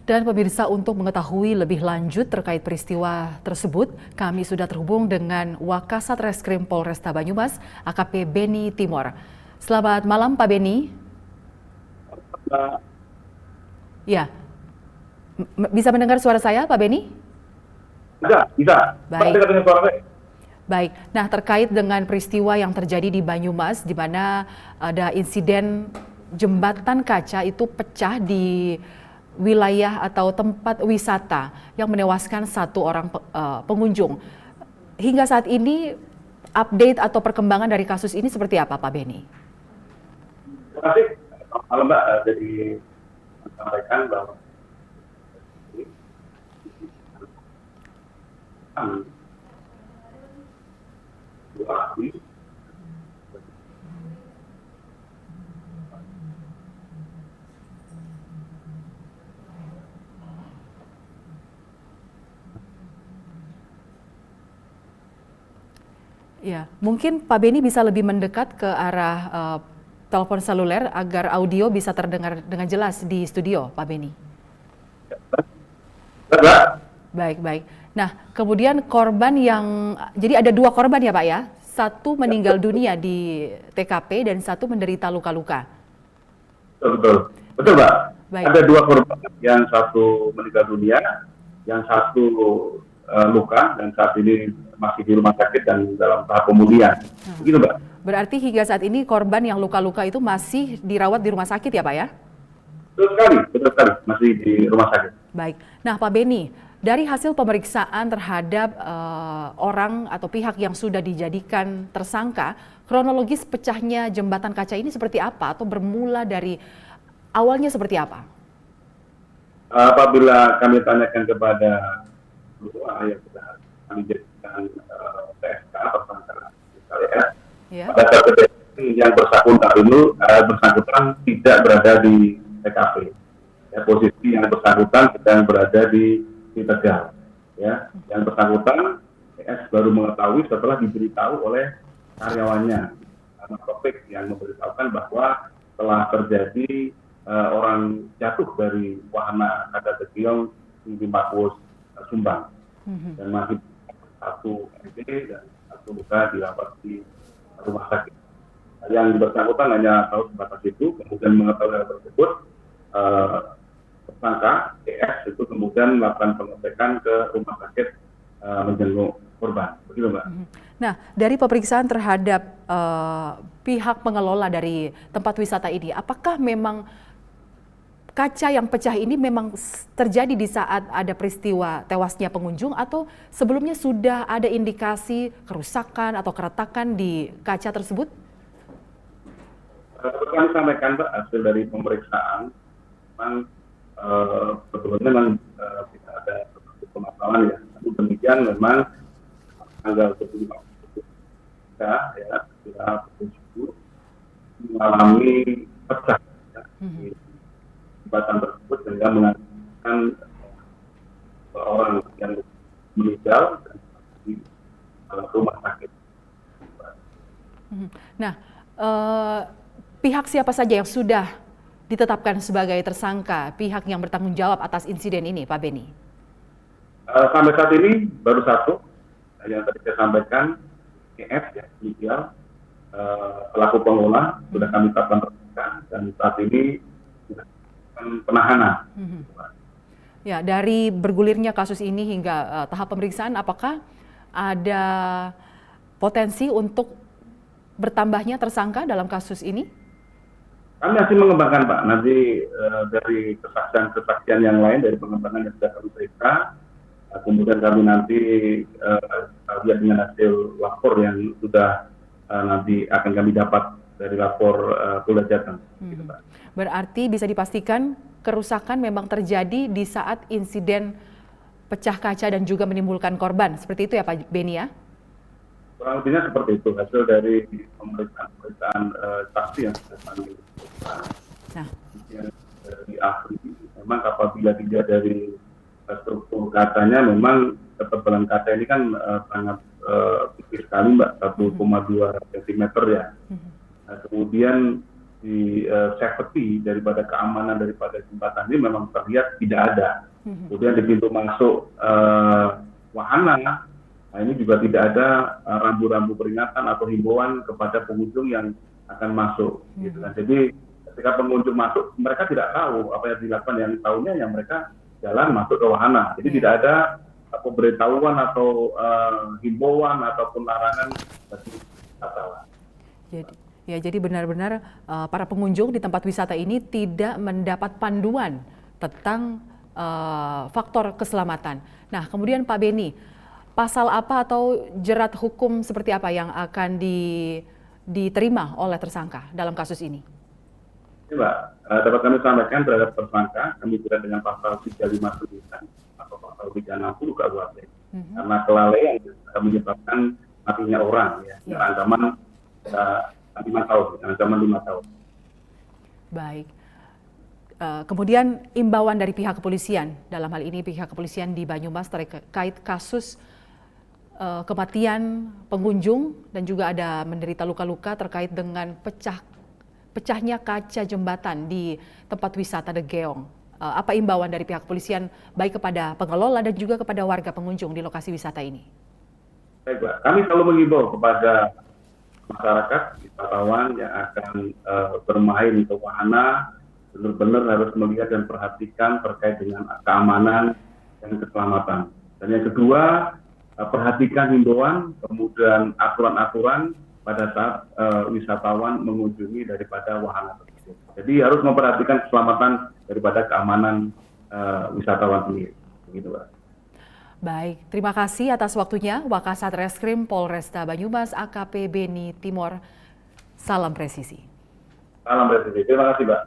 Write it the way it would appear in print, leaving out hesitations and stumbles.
Dan pemirsa, untuk mengetahui lebih lanjut terkait peristiwa tersebut, kami sudah terhubung dengan Wakasat Reskrim Polresta Banyumas, AKP Beni Timor. Selamat malam Pak Beni. Ya, bisa mendengar suara saya Pak Beni? Bisa. Baik. Dengan suara saya. Baik. Nah, terkait dengan peristiwa yang terjadi di Banyumas, di mana ada insiden jembatan kaca itu pecah di wilayah atau tempat wisata yang menewaskan satu orang pengunjung. Hingga saat ini, update atau perkembangan dari kasus ini seperti apa, Pak Beni? Terima kasih. Selamat malam, Mbak. Jadi, sampaikan bahwa dua ahli Ya, mungkin Pak Beni bisa lebih mendekat ke arah telepon seluler agar audio bisa terdengar dengan jelas di studio, Pak Beni. Baik, baik. Nah, kemudian korban jadi ada dua korban ya Pak ya? Satu meninggal dunia di TKP dan satu menderita luka-luka. Betul, Mbak. Baik. Ada dua korban, yang satu meninggal dunia, yang satu luka, dan saat ini masih di rumah sakit dan dalam tahap pemulihan. Begitu, Mbak. Berarti hingga saat ini korban yang luka-luka itu masih dirawat di rumah sakit ya Pak ya? Betul sekali, masih di rumah sakit. Baik. Nah Pak Beni, dari hasil pemeriksaan terhadap orang atau pihak yang sudah dijadikan tersangka, kronologis pecahnya jembatan kaca ini seperti apa atau bermula dari awalnya seperti apa? Apabila kami tanyakan kepada dua yang sudah kami jadikan TSK tersangka, Ya. pada saat kejadian yang bersangkutan tidak berada di TKP. Ya, posisi yang bersangkutan sedang berada di Tegal. Ya, yang bersangkutan PS baru mengetahui setelah diberitahu oleh karyawannya, Topik, yang memberitahukan bahwa telah terjadi orang jatuh dari wahana kaca Tegiong di Mapus Sumbang, dan masih satu MD dan satu luka dirawat di rumah sakit. Yang bersangkutan hanya tahu sebatas itu, kemudian mengetahui hal tersebut, tersangka ES itu kemudian melakukan pengecekan ke rumah sakit menjenguk korban. Begitu, Mbak. Nah, dari pemeriksaan terhadap pihak pengelola dari tempat wisata ini, apakah memang kaca yang pecah ini memang terjadi di saat ada peristiwa tewasnya pengunjung atau sebelumnya sudah ada indikasi kerusakan atau keretakan di kaca tersebut? Kami sampaikan, Pak, hasil dari pemeriksaan, memang sebetulnya memang tidak ada permasalahan ya. Namun demikian memang tanggal 25 ya, setelah pukul 7 mengalami pecah di jembatan tersebut sehingga mengakibatkan orang yang meninggal dan di rumah sakit. Nah, pihak siapa saja yang sudah ditetapkan sebagai tersangka, pihak yang bertanggung jawab atas insiden ini, Pak Beni? Sampai saat ini baru satu, yang tadi saya sampaikan, EF, ya, inisial, pelaku pengelola, sudah kami tetapkan tersangka, dan saat ini sudah penahanan. Ya, dari bergulirnya kasus ini hingga tahap pemeriksaan, apakah ada potensi untuk bertambahnya tersangka dalam kasus ini? Kami masih mengembangkan, Pak. Nanti dari kesaksian yang lain, dari pengembangan yang sudah kami periksa, kemudian kami nanti lihat dengan hasil lapor yang sudah nanti akan kami dapat dari lapor Polda Jateng. Gitu, Pak. Berarti bisa dipastikan kerusakan memang terjadi di saat insiden pecah kaca dan juga menimbulkan korban. Seperti itu ya Pak Beni ya? Kurang lebihnya seperti itu, hasil dari pemeriksaan saksi yang sudah kami periksa. Nah, dari ahli, memang apabila tidak dari struktur kacanya, memang ketebalan kaca ini kan sangat tipis sekali, Mbak, 1,2 cm ya. Nah, kemudian safety daripada keamanan daripada jembatan ini memang terlihat tidak ada. Kemudian di pintu masuk wahana, nah ini juga tidak ada rambu-rambu peringatan atau himbauan kepada pengunjung yang akan masuk. Gitu kan. Jadi ketika pengunjung masuk, mereka tidak tahu apa yang dilakukan, yang tahunya yang mereka jalan masuk ke wahana. Jadi tidak ada pemberitahuan atau himbauan ataupun larangan bagi wisatawan. Jadi benar-benar para pengunjung di tempat wisata ini tidak mendapat panduan tentang faktor keselamatan. Nah, kemudian Pak Beni, pasal apa atau jerat hukum seperti apa yang akan diterima oleh tersangka dalam kasus ini? Ya, Mbak, dapat kami sampaikan terhadap tersangka, kami jerat dengan pasal 359 atau pasal 360 KUHP. Karena kelalaian menyebabkan matinya orang, ya. Ancaman 5 tahun, ancaman 5 tahun. Baik. Kemudian imbauan dari pihak kepolisian, dalam hal ini pihak kepolisian di Banyumas terkait kasus kematian pengunjung dan juga ada menderita luka-luka terkait dengan pecahnya kaca jembatan di tempat wisata The Geong. Apa imbauan dari pihak kepolisian baik kepada pengelola dan juga kepada warga pengunjung di lokasi wisata ini? Baik, Pak. Kami selalu mengimbau kepada masyarakat, wisatawan yang akan bermain ke wahana, benar-benar harus melihat dan perhatikan terkait dengan keamanan dan keselamatan. Dan yang kedua, perhatikan himbauan, kemudian aturan-aturan pada saat wisatawan mengunjungi daripada wahana tersebut. Jadi harus memperhatikan keselamatan daripada keamanan wisatawan sendiri. Begitu, Pak. Baik, terima kasih atas waktunya Wakasat Reskrim Polresta Banyumas AKP Beni Timor. Salam presisi. Salam presisi. Terima kasih, Mbak.